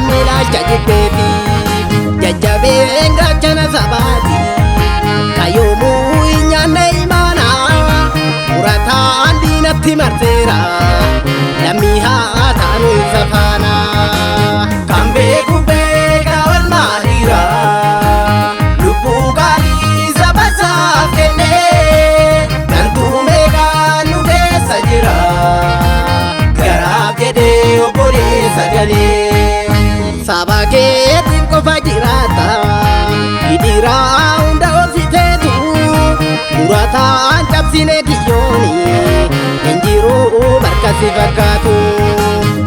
mila jajibeti jajjabe ngachana sabati kayomu inyane imana urata andina timartera lamiha tanu safana kambe kube kawal malira lupu kali sabasa kene nantu mega nude sajira garab jede opore sajale sabake tinko fajirata idira unda ositetu murata anjabsine kiyoni injiru barkasi fakatu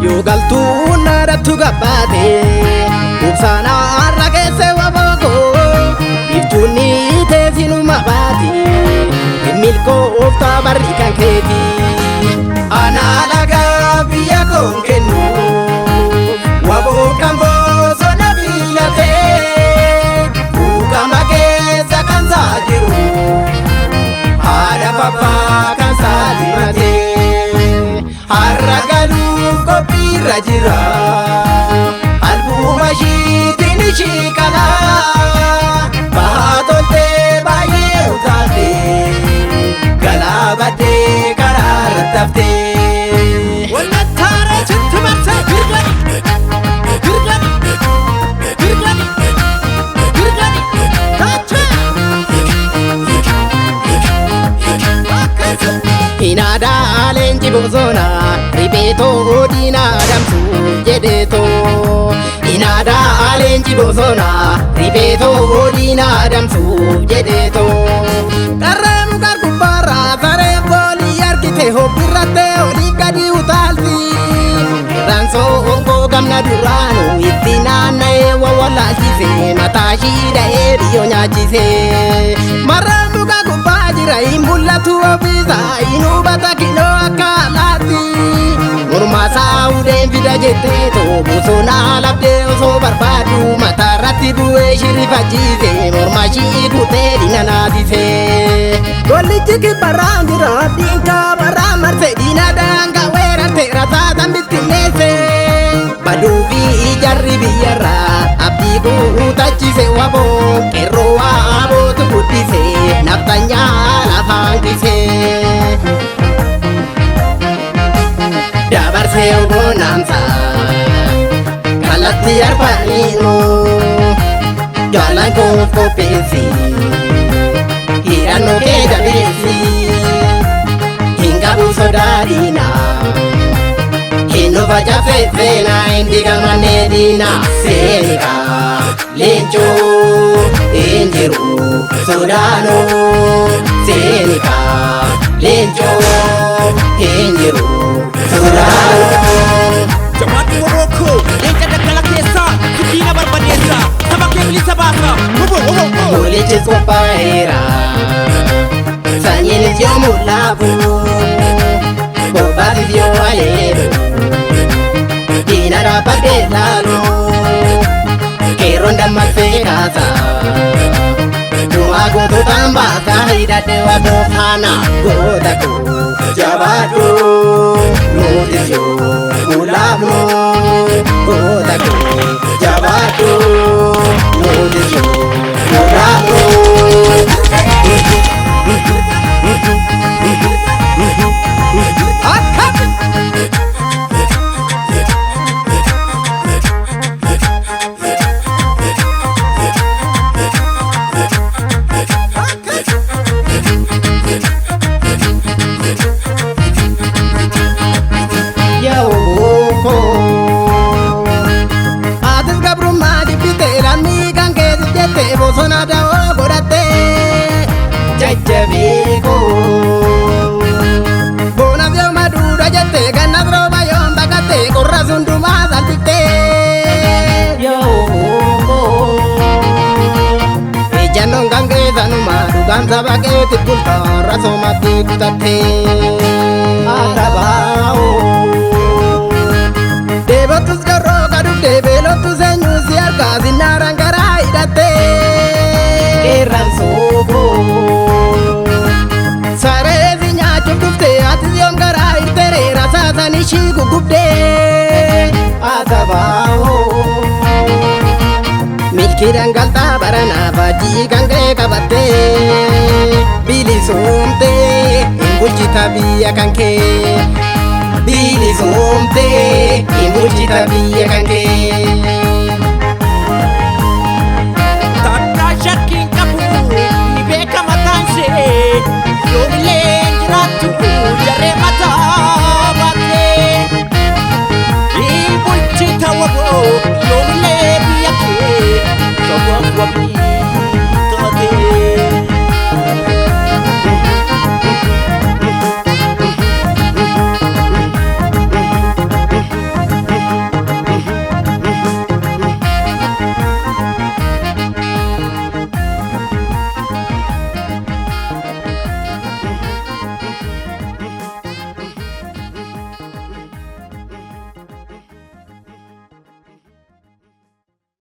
yogaltu naratu gabate uksana ragese waboko iftuni tezinu mabati milko ofta barikan keti analaga biya konkenu wabo kambo sona biyate ukamake sakanza jiru ada papa kansa dimate haragalu kopira jira albuma shitini shikala bahatolte baye utate galabate kararatafte walmatare chitmarsa girgan girgan girgan girgan tacha inada Leenca Bosonaa ripeto dina damsu jedeto inada Leenca Bosonaa ripeto dina damsu jedeto karamu karkubara sare boli yarkite hobirate oligadi utalti ranso onko gamna duranu itina nae wawala jise matashi da eriyo nyajise maramu kakubajira imbulla tuwa visa inubata kilo akalati Murma saude vida jeteto Bosonaa labde oso barbadu matarati buwe shirifajise Murma shikute dinanadise Golichi ki barandira dinka baramarse dinadanga werate rasatan bittinese Badubi jarri biyarra abdi utachise wabo Kerro wabo tukutise naftanya lafangise dabarse obonamsa kalatti arpanino jalan ko pesi hirano ke jabesi hinga busodarina hino vaja fefena indiga manedina senika lencho enjeru sodano senika lencho enjeru Jamaat Morocco, Leenca daggala keessa, sibiila barbadeessa, saba kee bilisa baasa. Golichi qophaa'eera, sanyiinis yoo mul'atu, bobbaasis yoo aleeru, diina dhaabbadhee laalu, qeerroon dammaqsee kaasa. Du'a goototaan baasa hidhadhee waaqoo faana goota koo jabaadhu nutis yoo mul'afnu goota koo jabaadhu nutis yoo mul'afnu. Atis gabrummaa jibbite lammii kan keessa jette Bosonaa da'oo godhatte jajjabeeko boonaf yoo maduudha jette gannas rooba yoon baqatte qorras hundumaa salphifte ejjannoon kan keessanuma dhugaan saba keetti bultoorra soomatti kutatte atabaa'oo deebotus garoo kadhufte beelottus eenyus si argaa sinnaaraan garaa hidhatte qeerran sooboo saree si nyaachuuf dhufte atis yoom garaa hirtere rasaasanii ishii gugubde atabaa'oo dangaltaa baranaa faajjii kan kee qabattee bilisoomtee hin bulchita biyya kan kee bilisoomtee hin bulchita biyya kan kee.